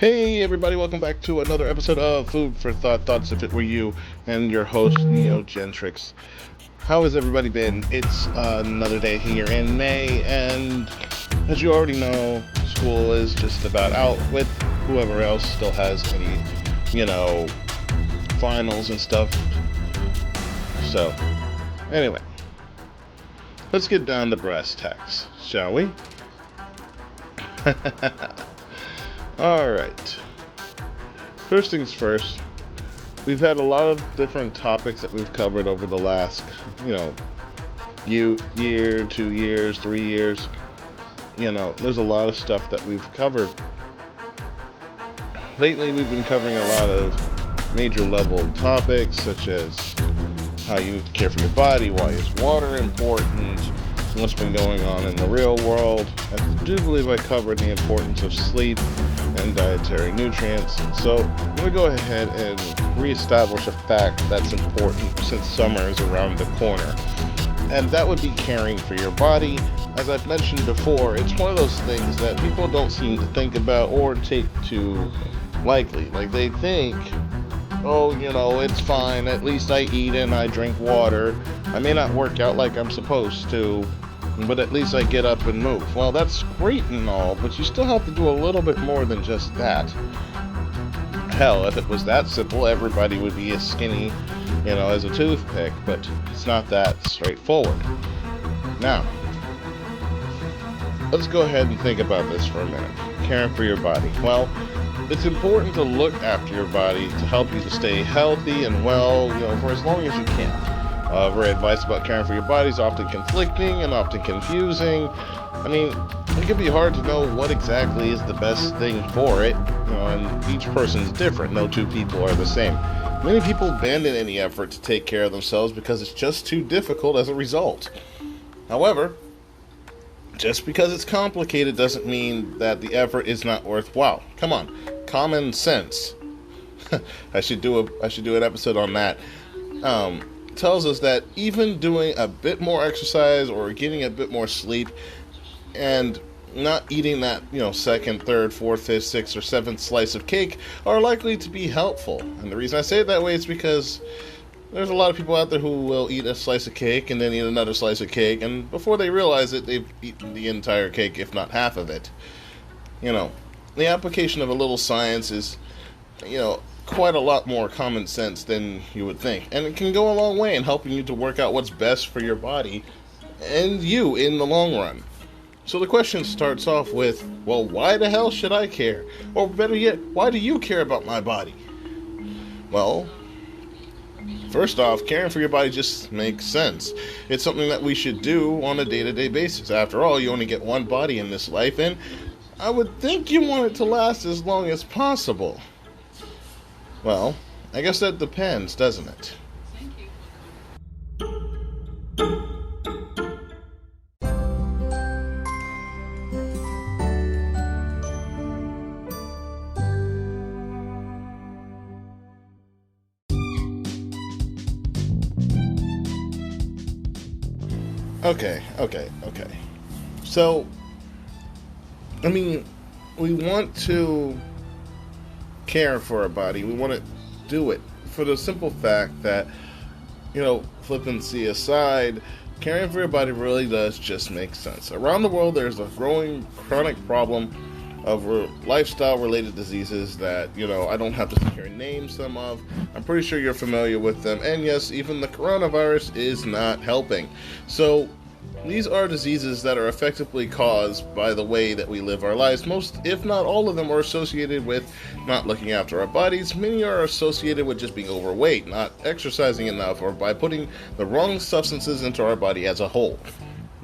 Hey everybody, welcome back to another episode of Food for Thought, Thoughts If It Were You, and your host, Gentrics. How has everybody been? It's another day here in May, and as you already know, school is just about out with whoever else still has any, finals and stuff. So, anyway, let's get down to brass tacks, shall we? Alright. First things first, we've had a lot of different topics that we've covered over the last, year, 2 years, 3 years. There's a lot of stuff that we've covered. Lately, we've been covering a lot of major level topics, such as how you care for your body, why is water important, what's been going on in the real world. I do believe I covered the importance of sleep and dietary nutrients. So I'm going to go ahead and reestablish a fact that's important since summer is around the corner. And that would be caring for your body. As I've mentioned before, it's one of those things that people don't seem to think about or take too lightly. Like they think, it's fine, at least I eat and I drink water. I may not work out like I'm supposed to, but at least I get up and move. Well, that's great and all, but you still have to do a little bit more than just that. Hell, if it was that simple, everybody would be as skinny, as a toothpick, but it's not that straightforward. Now, let's go ahead and think about this for a minute. Caring for your body. Well, it's important to look after your body to help you to stay healthy and well, for as long as you can. However, advice about caring for your body is often conflicting and often confusing. I mean, it can be hard to know what exactly is the best thing for it, and each person's different. No two people are the same. Many people abandon any effort to take care of themselves because it's just too difficult as a result. However, just because it's complicated doesn't mean that the effort is not worthwhile. Come on, common sense. I should do an episode on that. Tells us that even doing a bit more exercise or getting a bit more sleep and not eating that, second, third, fourth, fifth, sixth, or seventh slice of cake are likely to be helpful. And the reason I say it that way is because there's a lot of people out there who will eat a slice of cake and then eat another slice of cake, and before they realize it, they've eaten the entire cake, if not half of it. The application of a little science is, quite a lot more common sense than you would think. And it can go a long way in helping you to work out what's best for your body and you in the long run. So the question starts off with, well, why the hell should I care? Or better yet, why do you care about my body? Well, first off, caring for your body just makes sense. It's something that we should do on a day-to-day basis. After all, you only get one body in this life, and I would think you want it to last as long as possible. Well, I guess that depends, doesn't it? Thank you. Okay. So, we want to care for our body. We want to do it for the simple fact that, flippancy aside, caring for your body really does just make sense. Around the world, there's a growing chronic problem of lifestyle-related diseases that, I don't have to sit here and name some of. I'm pretty sure you're familiar with them. And yes, even the coronavirus is not helping. So, these are diseases that are effectively caused by the way that we live our lives. Most, if not all of them, are associated with not looking after our bodies. Many are associated with just being overweight, not exercising enough, or by putting the wrong substances into our body as a whole.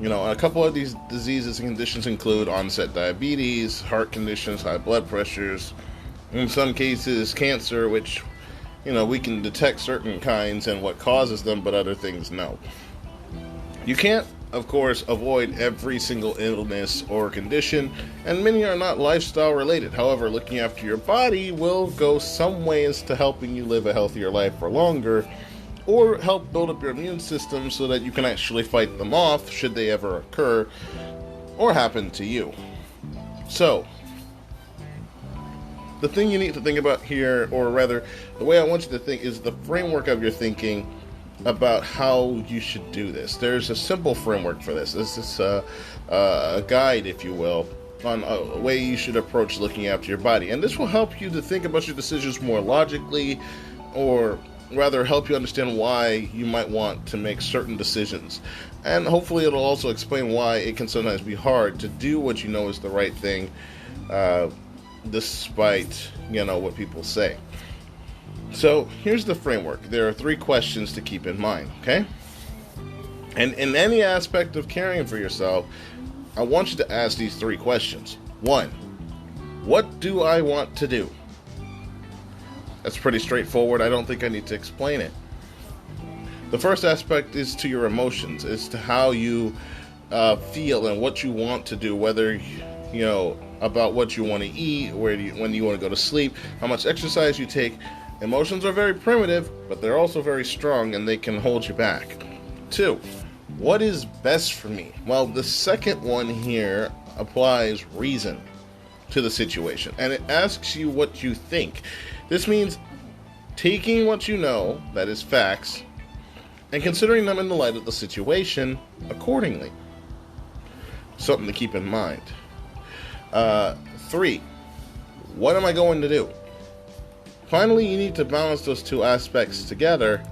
A couple of these diseases and conditions include onset diabetes, heart conditions, high blood pressures, in some cases cancer, which, we can detect certain kinds and what causes them, but other things no. You can't, of course, avoid every single illness or condition, and many are not lifestyle related. However, looking after your body will go some ways to helping you live a healthier life for longer, or help build up your immune system so that you can actually fight them off should they ever occur or happen to you. So, the thing you need to think about here, or rather, the way I want you to think, is the framework of your thinking about how you should do this. There's a simple framework for this. This is a guide, if you will, on a way you should approach looking after your body. And this will help you to think about your decisions more logically, or rather help you understand why you might want to make certain decisions. And hopefully it'll also explain why it can sometimes be hard to do what you know is the right thing, despite, what people say. So here's the framework. There are 3 questions to keep in mind, okay? And in any aspect of caring for yourself, I want you to ask these 3 questions. 1, what do I want to do? That's pretty straightforward. I don't think I need to explain it. The first aspect is to your emotions, is to how you feel and what you want to do, whether, about what you want to eat, when you want to go to sleep, how much exercise you take. Emotions are very primitive, but they're also very strong, and they can hold you back. 2, what is best for me? Well, the second one here applies reason to the situation, and it asks you what you think. This means taking what you know, that is facts, and considering them in the light of the situation accordingly. Something to keep in mind. 3, what am I going to do? Finally, you need to balance those 2 aspects together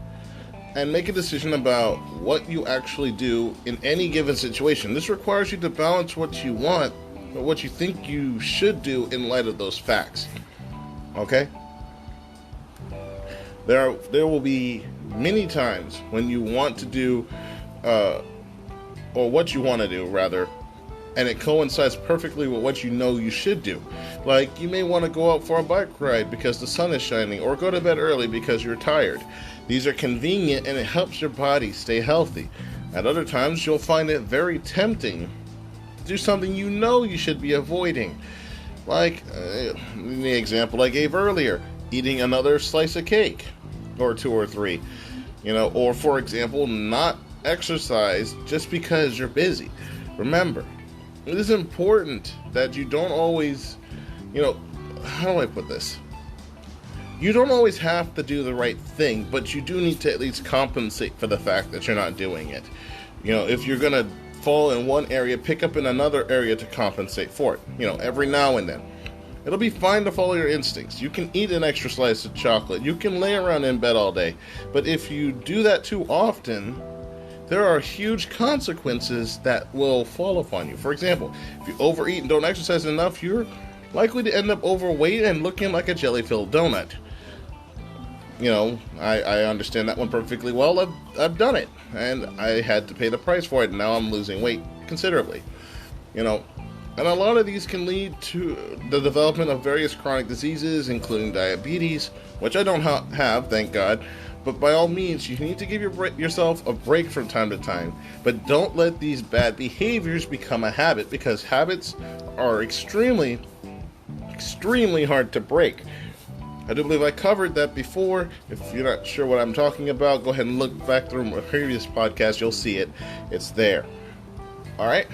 and make a decision about what you actually do in any given situation. This requires you to balance what you want, but what you think you should do in light of those facts. Okay? There will be many times when you want to do, or what you want to do, rather, and it coincides perfectly with what you know you should do. Like, you may want to go out for a bike ride because the sun is shining, or go to bed early because you're tired. These are convenient, and it helps your body stay healthy. At other times, you'll find it very tempting to do something you know you should be avoiding. Like, the example I gave earlier, eating another slice of cake, or 2 or 3. Or, for example, not exercise just because you're busy. Remember, it is important that you don't always, how do I put this? You don't always have to do the right thing, but you do need to at least compensate for the fact that you're not doing it. If you're going to fall in one area, pick up in another area to compensate for it, every now and then. It'll be fine to follow your instincts. You can eat an extra slice of chocolate. You can lay around in bed all day. But if you do that too often, there are huge consequences that will fall upon you. For example, if you overeat and don't exercise enough, you're likely to end up overweight and looking like a jelly-filled donut. I understand that one perfectly well. I've done it, and I had to pay the price for it, and now I'm losing weight considerably. And a lot of these can lead to the development of various chronic diseases, including diabetes, which I don't have, thank God. But by all means, you need to give yourself a break from time to time. But don't let these bad behaviors become a habit, because habits are extremely, extremely hard to break. I do believe I covered that before. If you're not sure what I'm talking about, go ahead and look back through my previous podcast. You'll see it. It's there. All right?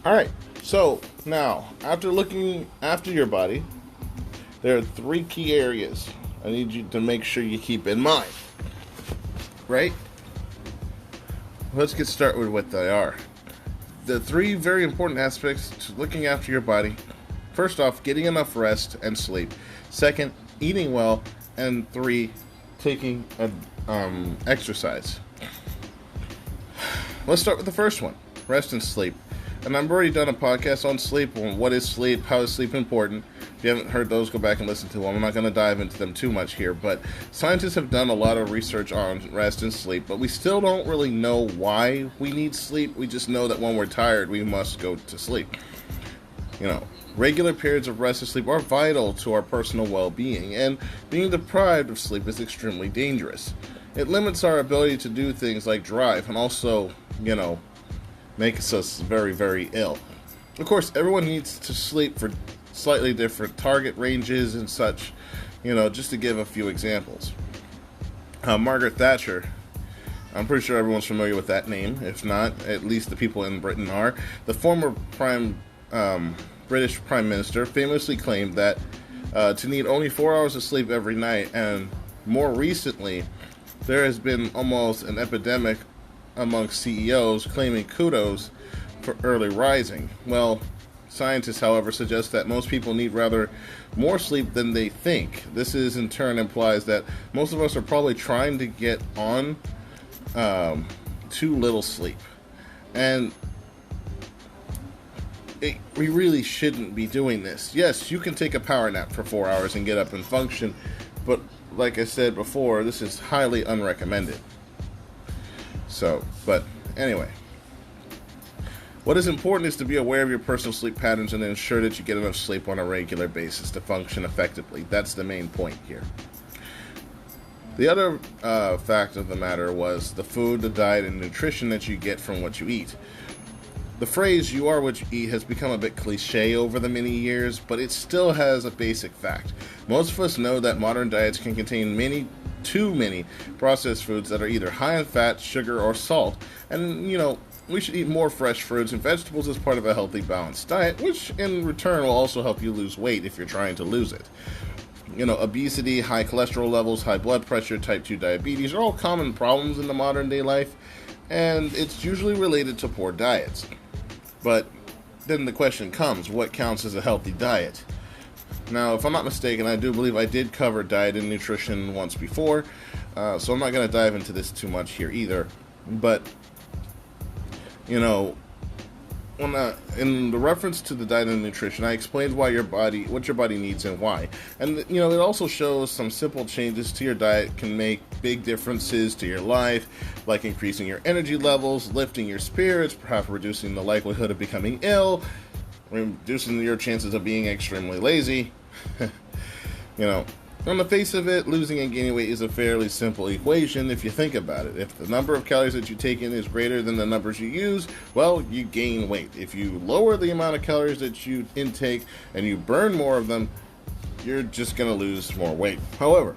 Alright, so now, after looking after your body, there are 3 key areas I need you to make sure you keep in mind. Right? Let's get started with what they are. The 3 very important aspects to looking after your body. First off, getting enough rest and sleep. Second, eating well. And 3, taking exercise. Let's start with the first one, rest and sleep. And I've already done a podcast on sleep, on what is sleep, how is sleep important. If you haven't heard those, go back and listen to them. I'm not going to dive into them too much here, but scientists have done a lot of research on rest and sleep, but we still don't really know why we need sleep. We just know that when we're tired, we must go to sleep. Regular periods of rest and sleep are vital to our personal well-being, and being deprived of sleep is extremely dangerous. It limits our ability to do things like drive, and also, makes us very, very ill. Of course, everyone needs to sleep for slightly different target ranges and such, just to give a few examples. Margaret Thatcher, I'm pretty sure everyone's familiar with that name. If not, at least the people in Britain are. The former British Prime Minister famously claimed that to need only 4 hours of sleep every night, and more recently, there has been almost an epidemic amongst CEOs claiming kudos for early rising. Well, scientists, however, suggest that most people need rather more sleep than they think. This is in turn implies that most of us are probably trying to get on too little sleep. And we really shouldn't be doing this. Yes, you can take a power nap for 4 hours and get up and function, but like I said before, this is highly unrecommended. But anyway, what is important is to be aware of your personal sleep patterns and ensure that you get enough sleep on a regular basis to function effectively. That's the main point here. The other fact of the matter was the food, the diet, and nutrition that you get from what you eat. The phrase, "you are what you eat," has become a bit cliche over the many years, but it still has a basic fact. Most of us know that modern diets can contain too many processed foods that are either high in fat, sugar, or salt. And, we should eat more fresh fruits and vegetables as part of a healthy, balanced diet, which in return will also help you lose weight if you're trying to lose it. Obesity, high cholesterol levels, high blood pressure, type 2 diabetes are all common problems in the modern day life, and it's usually related to poor diets. But then the question comes, what counts as a healthy diet? Now, if I'm not mistaken, I do believe I did cover diet and nutrition once before, so I'm not going to dive into this too much here either. But, in the reference to the diet and nutrition, I explained what your body needs and why. And, it also shows some simple changes to your diet can make big differences to your life, like increasing your energy levels, lifting your spirits, perhaps reducing the likelihood of becoming ill, reducing your chances of being extremely lazy. On the face of it, losing and gaining weight is a fairly simple equation if you think about it. If the number of calories that you take in is greater than the numbers you use, well, you gain weight. If you lower the amount of calories that you intake and you burn more of them, you're just going to lose more weight. However,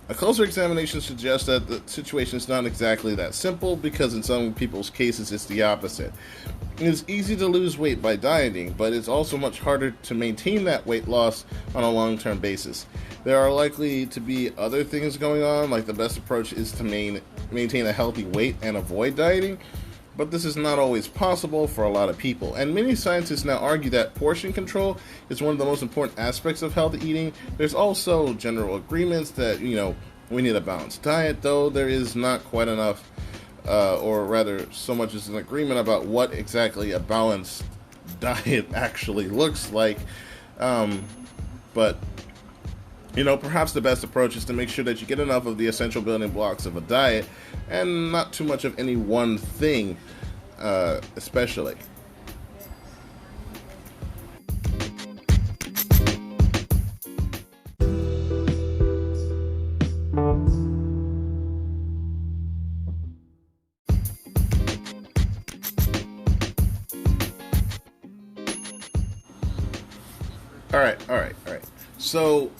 a closer examination suggests that the situation is not exactly that simple, because in some people's cases it's the opposite. It's easy to lose weight by dieting, but it's also much harder to maintain that weight loss on a long-term basis. There are likely to be other things going on, like the best approach is to maintain a healthy weight and avoid dieting, but this is not always possible for a lot of people. And many scientists now argue that portion control is one of the most important aspects of healthy eating. There's also general agreements that, we need a balanced diet, though there is not quite enough, or rather so much as an agreement about what exactly a balanced diet actually looks like. But perhaps the best approach is to make sure that you get enough of the essential building blocks of a diet and not too much of any one thing, especially. All right. So,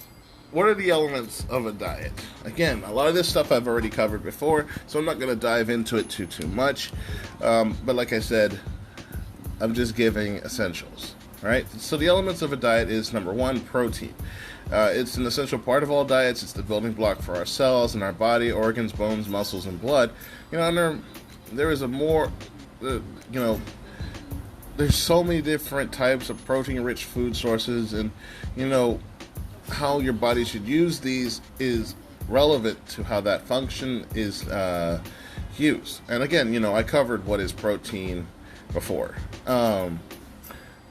what are the elements of a diet? Again, a lot of this stuff I've already covered before, so I'm not going to dive into it too much. But like I said, I'm just giving essentials. All right. So the elements of a diet is, number one, protein. It's an essential part of all diets. It's the building block for our cells and our body, organs, bones, muscles, and blood. And there is a more, there's so many different types of protein-rich food sources, and how your body should use these is relevant to how that function is used. And again, I covered what is protein before.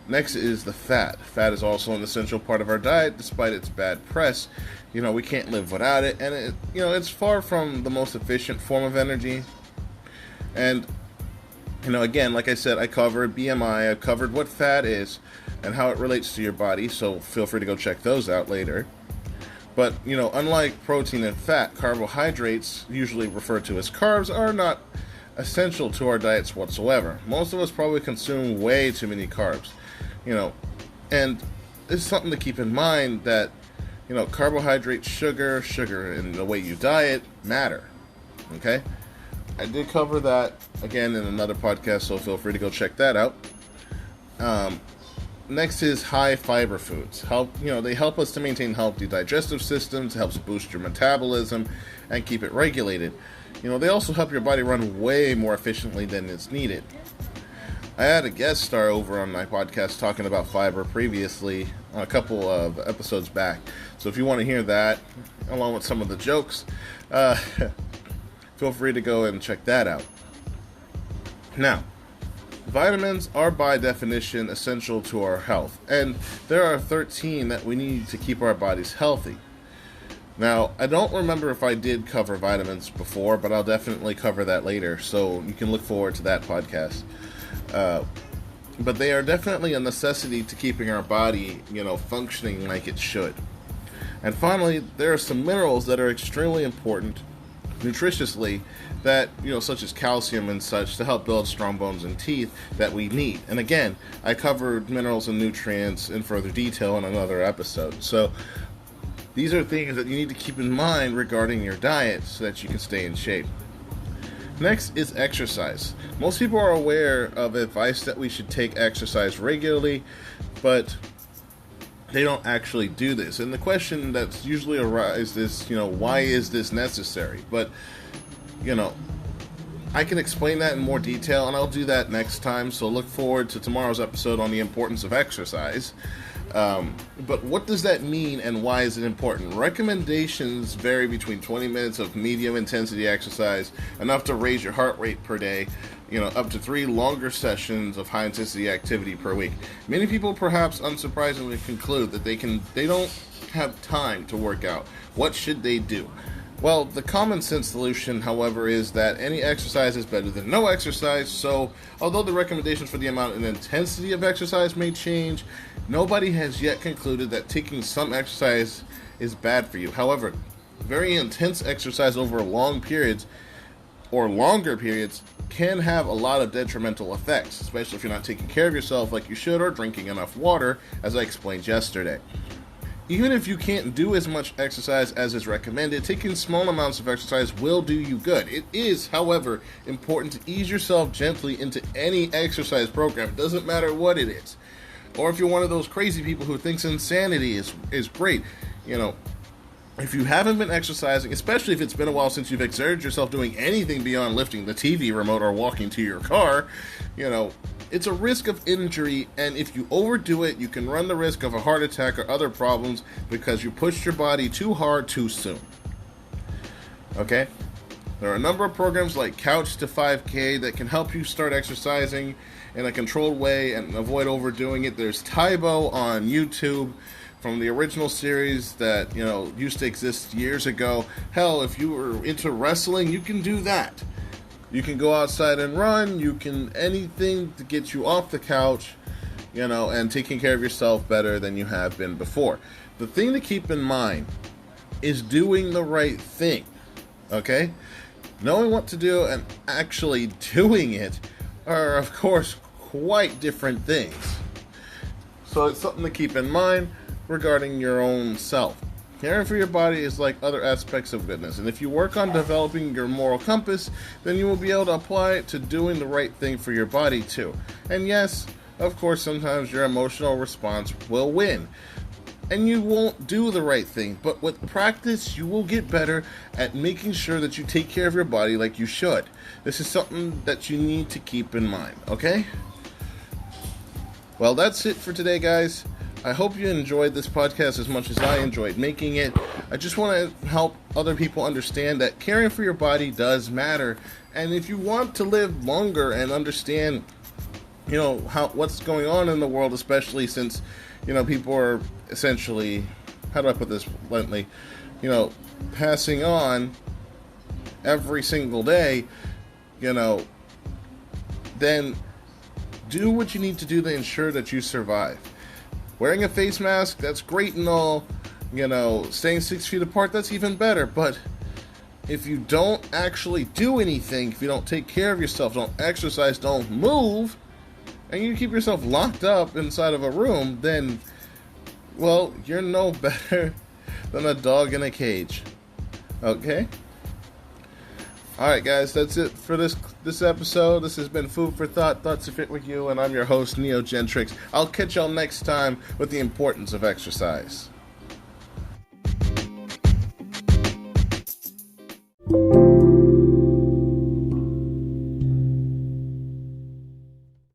Next is the fat. Fat is also an essential part of our diet, despite its bad press. We can't live without it, and it's far from the most efficient form of energy. And again, like I said, I covered BMI, I covered what fat is, and how it relates to your body, so feel free to go check those out later. But, unlike protein and fat, carbohydrates, usually referred to as carbs, are not essential to our diets whatsoever. Most of us probably consume way too many carbs, and it's something to keep in mind that, carbohydrates, sugar, and the way you diet matter, okay? I did cover that, again, in another podcast, so feel free to go check that out. Next is high fiber foods. They help us to maintain healthy digestive systems, helps boost your metabolism, and keep it regulated. They also help your body run way more efficiently than is needed. I had a guest star over on my podcast talking about fiber previously, a couple of episodes back. So if you want to hear that, along with some of the jokes, feel free to go and check that out. Now, vitamins are by definition essential to our health, and there are 13 that we need to keep our bodies healthy. Now, I don't remember if I did cover vitamins before, but I'll definitely cover that later, so you can look forward to that podcast. But they are definitely a necessity to keeping our body, functioning like it should. And finally, there are some minerals that are extremely important nutritiously that, such as calcium and such, to help build strong bones and teeth that we need. And again, I covered minerals and nutrients in further detail in another episode. So these are things that you need to keep in mind regarding your diet so that you can stay in shape. Next is exercise. Most people are aware of advice that we should take exercise regularly, but they don't actually do this. And the question that's usually arises is, why is this necessary? But, I can explain that in more detail, and I'll do that next time. So look forward to tomorrow's episode on the importance of exercise. But what does that mean, and why is it important? Recommendations vary between 20 minutes of medium intensity exercise, enough to raise your heart rate per day, up to 3 longer sessions of high intensity activity per week. Many people, perhaps unsurprisingly, conclude that they don't have time to work out. What should they do? Well, the common sense solution, however, is that any exercise is better than no exercise. So, although the recommendations for the amount and intensity of exercise may change, nobody has yet concluded that taking some exercise is bad for you. However, very intense exercise over long periods or longer periods can have a lot of detrimental effects, especially if you're not taking care of yourself like you should or drinking enough water, as I explained yesterday. Even if you can't do as much exercise as is recommended, taking small amounts of exercise will do you good. It is, however, important to ease yourself gently into any exercise program. It doesn't matter what it is. Or if you're one of those crazy people who thinks insanity is great, if you haven't been exercising, especially if it's been a while since you've exerted yourself doing anything beyond lifting the TV remote or walking to your car, it's a risk of injury, and if you overdo it, you can run the risk of a heart attack or other problems because you pushed your body too hard too soon. Okay? There are a number of programs like Couch to 5K that can help you start exercising in a controlled way and avoid overdoing it. There's Taibo on YouTube from the original series that, used to exist years ago. Hell, if you were into wrestling, you can do that. You can go outside and run. You can anything to get you off the couch, and taking care of yourself better than you have been before. The thing to keep in mind is doing the right thing, okay? Knowing what to do and actually doing it are, of course, quite different things. So it's something to keep in mind regarding your own self. Caring for your body is like other aspects of fitness, and if you work on developing your moral compass, then you will be able to apply it to doing the right thing for your body too. And yes, of course, sometimes your emotional response will win, and you won't do the right thing, but with practice, you will get better at making sure that you take care of your body like you should. This is something that you need to keep in mind, okay? Well, that's it for today, guys. I hope you enjoyed this podcast as much as I enjoyed making it. I just want to help other people understand that caring for your body does matter. And if you want to live longer and understand, what's going on in the world, especially since, people are essentially, how do I put this bluntly, passing on every single day, then do what you need to do to ensure that you survive. Wearing a face mask, that's great and all. Staying 6 feet apart, that's even better. But if you don't actually do anything, if you don't take care of yourself, don't exercise, don't move, and you keep yourself locked up inside of a room, then, well, you're no better than a dog in a cage. Okay? Alright, guys, that's it for this episode. This has been Food for Thought, Thoughts to Fit with You, and I'm your host, Gentrics. I'll catch y'all next time with the importance of exercise.